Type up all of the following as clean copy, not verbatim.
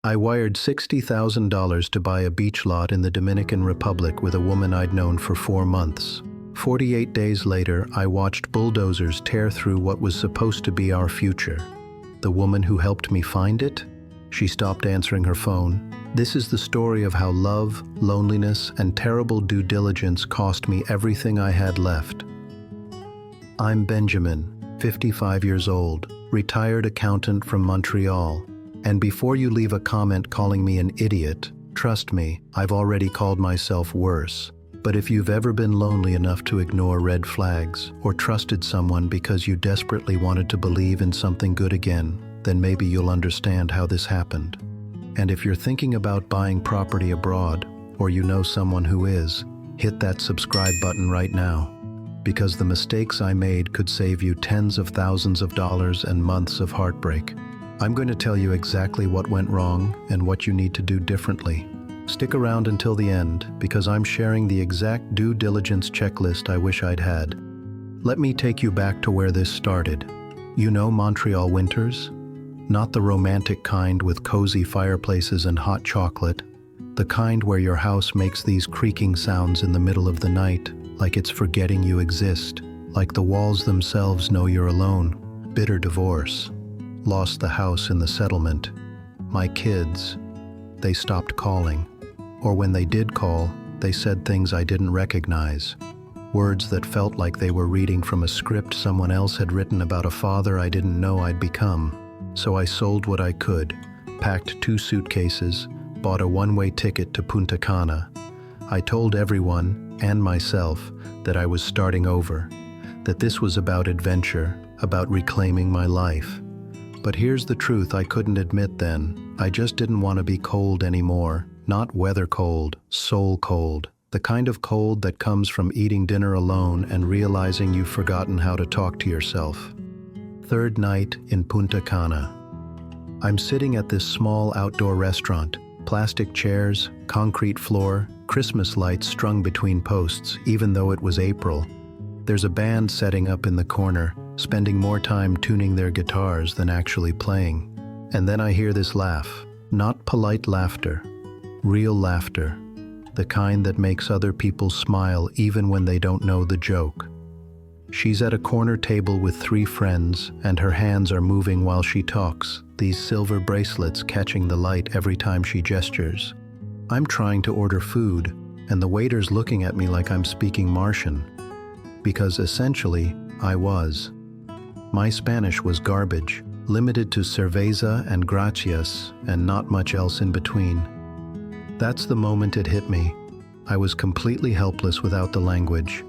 I wired $60,000 to buy a beach lot in the Dominican Republic with a woman I'd known for 4 months. 48 days later, I watched bulldozers tear through what was supposed to be our future. The woman who helped me find it? She stopped answering her phone. This is the story of how love, loneliness, and terrible due diligence cost me everything I had left. I'm Benjamin, 55 years old, retired accountant from Montreal. And before you leave a comment calling me an idiot, trust me, I've already called myself worse. But if you've ever been lonely enough to ignore red flags, or trusted someone because you desperately wanted to believe in something good again, then maybe you'll understand how this happened. And if you're thinking about buying property abroad, or you know someone who is, hit that subscribe button right now. Because the mistakes I made could save you tens of thousands of dollars and months of heartbreak. I'm going to tell you exactly what went wrong and what you need to do differently. Stick around until the end, because I'm sharing the exact due diligence checklist I wish I'd had. Let me take you back to where this started. You know Montreal winters? Not the romantic kind with cozy fireplaces and hot chocolate. The kind where your house makes these creaking sounds in the middle of the night, like it's forgetting you exist, like the walls themselves know you're alone. Bitter divorce. Lost the house in the settlement. My kids, they stopped calling. Or when they did call, they said things I didn't recognize. Words that felt like they were reading from a script someone else had written about a father I didn't know I'd become. So I sold what I could, packed 2 suitcases, bought a one-way ticket to Punta Cana. I told everyone, and myself, that I was starting over, that this was about adventure, about reclaiming my life. But here's the truth I couldn't admit then. I just didn't want to be cold anymore. Not weather cold, soul cold. The kind of cold that comes from eating dinner alone and realizing you've forgotten how to talk to yourself. Third night in Punta Cana. I'm sitting at this small outdoor restaurant. Plastic chairs, concrete floor, Christmas lights strung between posts, even though it was April. There's a band setting up in the corner, spending more time tuning their guitars than actually playing. And then I hear this laugh. Not polite laughter. Real laughter. The kind that makes other people smile even when they don't know the joke. She's at a corner table with 3 friends, and her hands are moving while she talks, these silver bracelets catching the light every time she gestures. I'm trying to order food, and the waiter's looking at me like I'm speaking Martian. Because essentially, I was. My Spanish was garbage, limited to cerveza and gracias, and not much else in between. That's the moment it hit me. I was completely helpless without the language.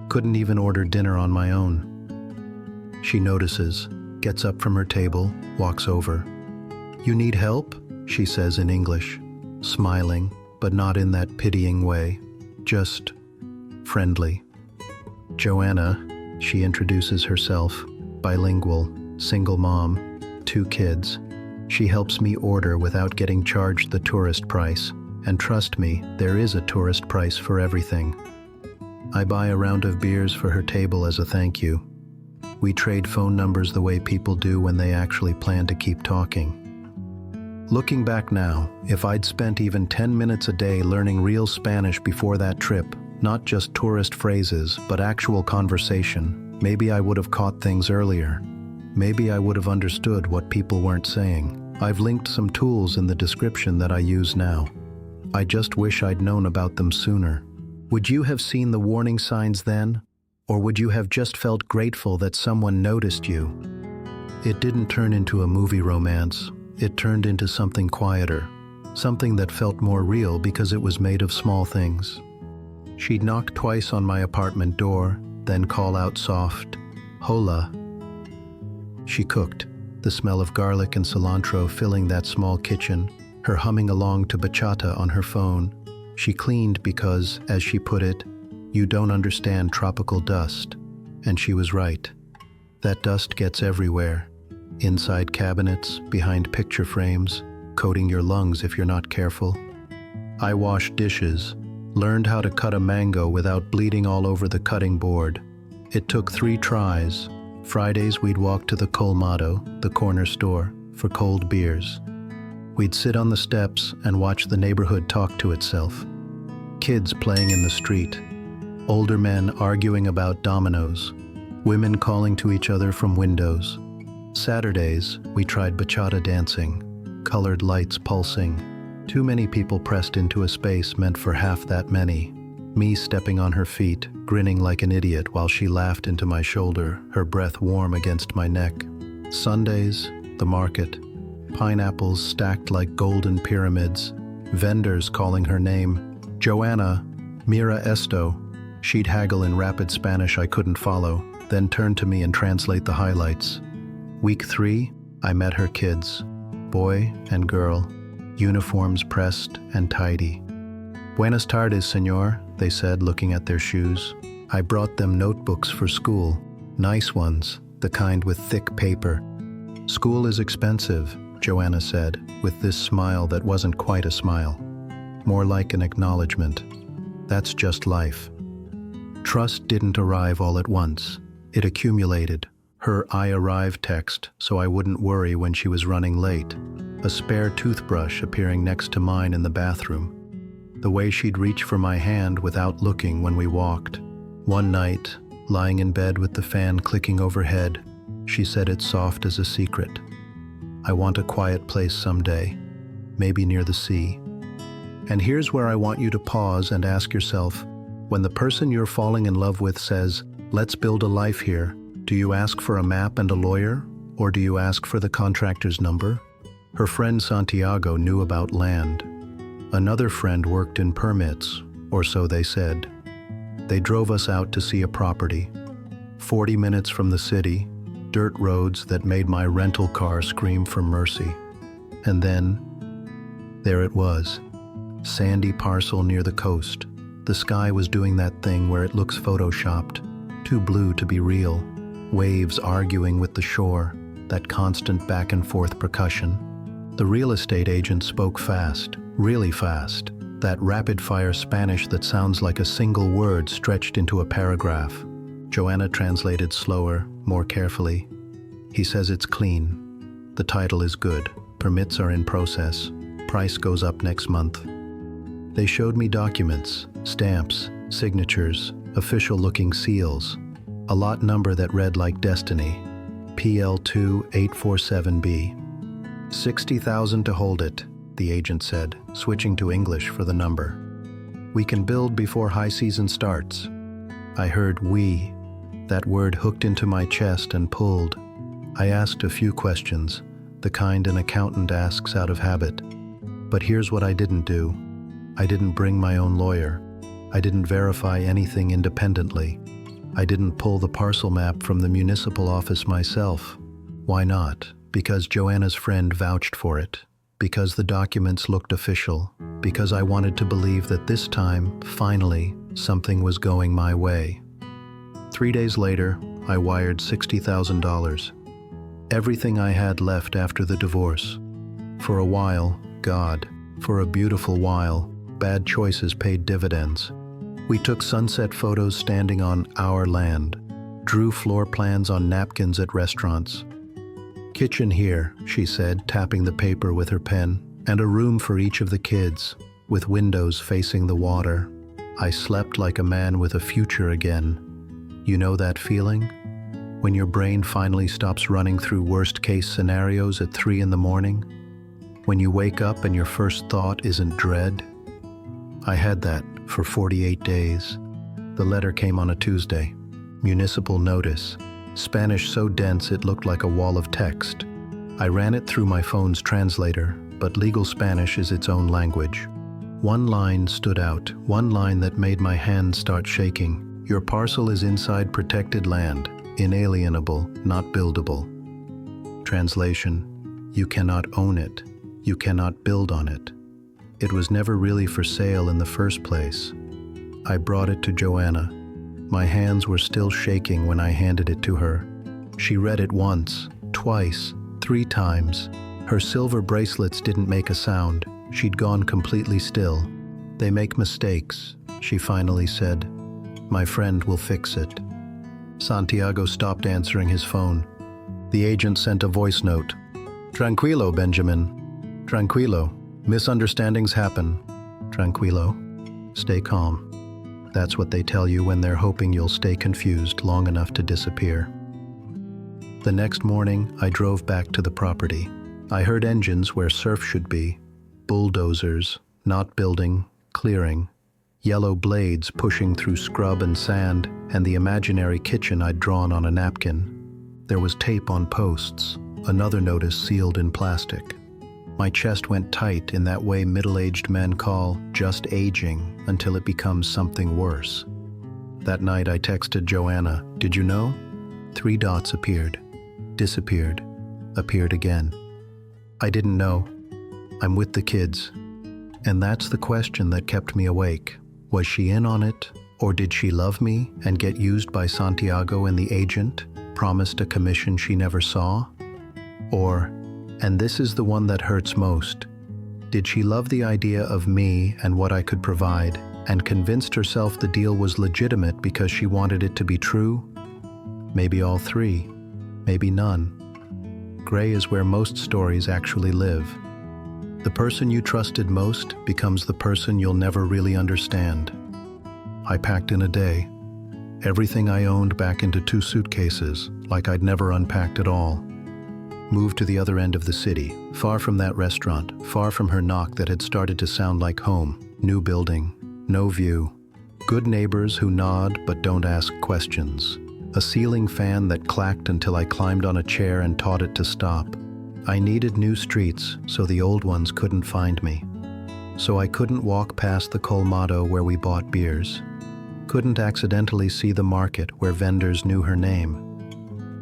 Couldn't even order dinner on my own. She notices, gets up from her table, walks over. "You need help?" she says in English, smiling, but not in that pitying way, just friendly. Joanna, she introduces herself, bilingual, single mom, 2 kids. She helps me order without getting charged the tourist price, and trust me, there is a tourist price for everything. I buy a round of beers for her table as a thank you. We trade phone numbers the way people do when they actually plan to keep talking. Looking back now, if I'd spent even 10 minutes a day learning real Spanish before that trip, not just tourist phrases, but actual conversation, maybe I would have caught things earlier. Maybe I would have understood what people weren't saying. I've linked some tools in the description that I use now. I just wish I'd known about them sooner. Would you have seen the warning signs then? Or would you have just felt grateful that someone noticed you? It didn't turn into a movie romance. It turned into something quieter, something that felt more real because it was made of small things. She'd knock twice on my apartment door, then call out soft, "Hola." She cooked, the smell of garlic and cilantro filling that small kitchen, her humming along to bachata on her phone. She cleaned because, as she put it, "You don't understand tropical dust." And she was right. That dust gets everywhere. Inside cabinets, behind picture frames, coating your lungs if you're not careful. I washed dishes, learned how to cut a mango without bleeding all over the cutting board. It took 3 tries. Fridays we'd walk to the Colmado, the corner store, for cold beers. We'd sit on the steps and watch the neighborhood talk to itself. Kids playing in the street, older men arguing about dominoes, women calling to each other from windows. Saturdays, we tried bachata dancing, colored lights pulsing. Too many people pressed into a space meant for half that many. Me stepping on her feet, grinning like an idiot while she laughed into my shoulder, her breath warm against my neck. Sundays, the market. Pineapples stacked like golden pyramids. Vendors calling her name. Joanna, Mira esto. She'd haggle in rapid Spanish I couldn't follow, then turn to me and translate the highlights. Week 3, I met her kids. Boy and girl. Uniforms pressed and tidy. Buenas tardes, señor, they said, looking at their shoes. I brought them notebooks for school. Nice ones, the kind with thick paper. School is expensive, Joanna said, with this smile that wasn't quite a smile. More like an acknowledgement. That's just life. Trust didn't arrive all at once. It accumulated. Her "I arrived" text so I wouldn't worry when she was running late. A spare toothbrush appearing next to mine in the bathroom. The way she'd reach for my hand without looking when we walked. One night, lying in bed with the fan clicking overhead, she said it soft as a secret. I want a quiet place someday, maybe near the sea. And here's where I want you to pause and ask yourself, when the person you're falling in love with says, "Let's build a life here," do you ask for a map and a lawyer, or do you ask for the contractor's number? Her friend Santiago knew about land. Another friend worked in permits, or so they said. They drove us out to see a property. 40 minutes from the city, dirt roads that made my rental car scream for mercy. And then, there it was. Sandy parcel near the coast. The sky was doing that thing where it looks photoshopped, too blue to be real. Waves arguing with the shore, that constant back and forth percussion. The real estate agent spoke fast, really fast, that rapid-fire Spanish that sounds like a single word stretched into a paragraph. Joanna translated slower, more carefully. He says it's clean. The title is good. Permits are in process. Price goes up next month. They showed me documents, stamps, signatures, official-looking seals. A lot number that read like destiny. PL2847B. 60,000 to hold it, the agent said, switching to English for the number. We can build before high season starts. I heard "we." That word hooked into my chest and pulled. I asked a few questions, the kind an accountant asks out of habit. But here's what I didn't do. I didn't bring my own lawyer. I didn't verify anything independently. I didn't pull the parcel map from the municipal office myself. Why not? Because Joanna's friend vouched for it. Because the documents looked official. Because I wanted to believe that this time, finally, something was going my way. 3 days later, I wired $60,000. Everything I had left after the divorce. For a while, God, for a beautiful while, bad choices paid dividends. We took sunset photos standing on our land, drew floor plans on napkins at restaurants. Kitchen here, she said, tapping the paper with her pen, and a room for each of the kids, with windows facing the water. I slept like a man with a future again. You know that feeling? When your brain finally stops running through worst-case scenarios at 3 in the morning? When you wake up and your first thought isn't dread? I had that for 48 days. The letter came on a Tuesday. Municipal notice. Spanish so dense it looked like a wall of text. I ran it through my phone's translator, but legal Spanish is its own language. One line stood out, one line that made my hand start shaking. Your parcel is inside protected land, inalienable, not buildable. Translation: you cannot own it. You cannot build on it. It was never really for sale in the first place. I brought it to Joanna. My hands were still shaking when I handed it to her. She read it once, twice, 3 times. Her silver bracelets didn't make a sound. She'd gone completely still. They make mistakes, she finally said. My friend will fix it. Santiago stopped answering his phone. The agent sent a voice note. Tranquilo, Benjamin. Tranquilo. Misunderstandings happen. Tranquilo. Stay calm. That's what they tell you when they're hoping you'll stay confused long enough to disappear. The next morning, I drove back to the property. I heard engines where surf should be, bulldozers, not building, clearing, yellow blades pushing through scrub and sand, and the imaginary kitchen I'd drawn on a napkin. There was tape on posts, another notice sealed in plastic. My chest went tight in that way middle-aged men call just aging until it becomes something worse. That night I texted Joanna, "Did you know?" 3 dots appeared, disappeared, appeared again. I didn't know. I'm with the kids. And that's the question that kept me awake. Was she in on it, or did she love me and get used by Santiago and the agent, promised a commission she never saw? Or, and this is the one that hurts most, did she love the idea of me and what I could provide, and convinced herself the deal was legitimate because she wanted it to be true? Maybe all 3, maybe none. Gray is where most stories actually live. The person you trusted most becomes the person you'll never really understand. I packed in a day. Everything I owned back into 2 suitcases, like I'd never unpacked at all. Moved to the other end of the city, far from that restaurant, far from her knock that had started to sound like home. New building, no view. Good neighbors who nod but don't ask questions. A ceiling fan that clacked until I climbed on a chair and taught it to stop. I needed new streets so the old ones couldn't find me. So I couldn't walk past the Colmado where we bought beers. Couldn't accidentally see the market where vendors knew her name.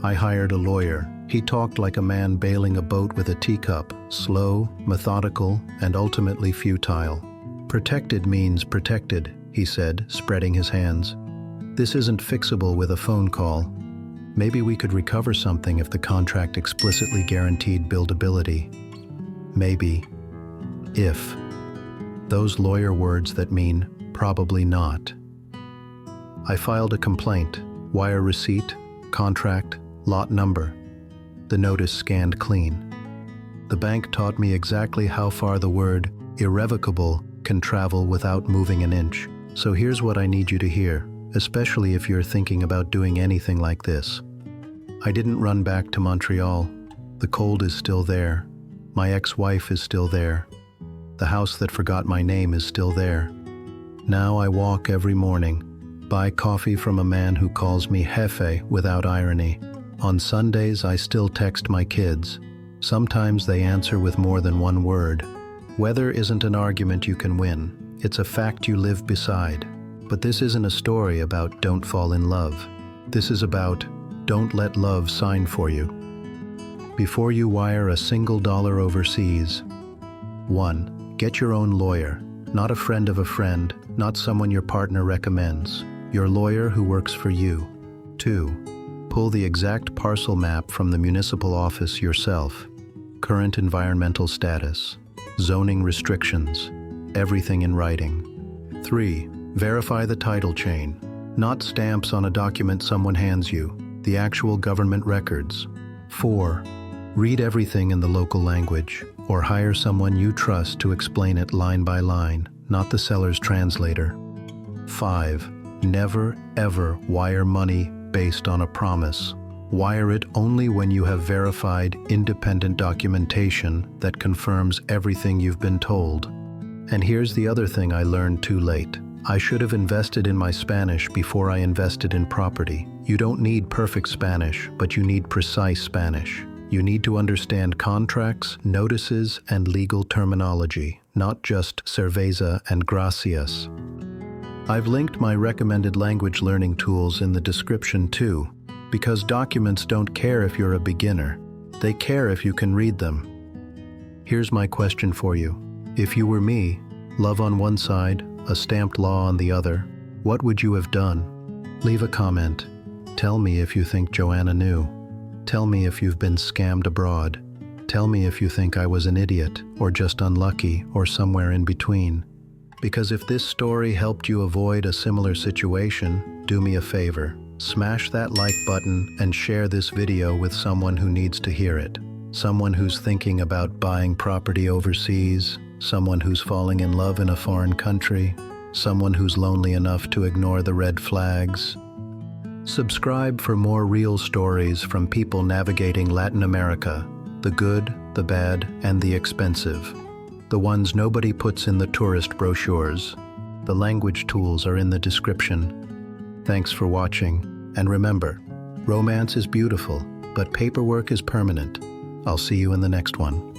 I hired a lawyer. He talked like a man bailing a boat with a teacup, slow, methodical, and ultimately futile. Protected means protected, he said, spreading his hands. This isn't fixable with a phone call. Maybe we could recover something if the contract explicitly guaranteed buildability. Maybe. If. Those lawyer words that mean probably not. I filed a complaint, wire receipt, contract, lot number. The notice scanned clean. The bank taught me exactly how far the word irrevocable can travel without moving an inch. So here's what I need you to hear, especially if you're thinking about doing anything like this. I didn't run back to Montreal. The cold is still there. My ex-wife is still there. The house that forgot my name is still there. Now I walk every morning, buy coffee from a man who calls me Jefe without irony. On Sundays, I still text my kids. Sometimes they answer with more than one word. Weather isn't an argument you can win. It's a fact you live beside. But this isn't a story about don't fall in love. This is about don't let love sign for you. Before you wire a single dollar overseas, 1. Get your own lawyer, not a friend of a friend, not someone your partner recommends. Your lawyer who works for you. 2. Pull the exact parcel map from the municipal office yourself. Current environmental status, zoning restrictions, everything in writing. 3. Verify the title chain, not stamps on a document someone hands you, the actual government records. 4. Read everything in the local language, or hire someone you trust to explain it line by line, not the seller's translator. 5. Never, ever wire money based on a promise. Wire it only when you have verified independent documentation that confirms everything you've been told. And here's the other thing I learned too late. I should have invested in my Spanish before I invested in property. You don't need perfect Spanish, but you need precise Spanish. You need to understand contracts, notices, and legal terminology, not just cerveza and gracias. I've linked my recommended language learning tools in the description too, because documents don't care if you're a beginner. They care if you can read them. Here's my question for you. If you were me, love on one side, a stamped law on the other, what would you have done? Leave a comment. Tell me if you think Joanna knew. Tell me if you've been scammed abroad. Tell me if you think I was an idiot, or just unlucky, or somewhere in between. Because if this story helped you avoid a similar situation, do me a favor. Smash that like button and share this video with someone who needs to hear it. someone who's thinking about buying property overseas, someone who's falling in love in a foreign country, someone who's lonely enough to ignore the red flags. Subscribe for more real stories from people navigating Latin America, the good, the bad, and the expensive. The ones nobody puts in the tourist brochures. The language tools are in the description. Thanks for watching, and remember, romance is beautiful, but paperwork is permanent. I'll see you in the next one.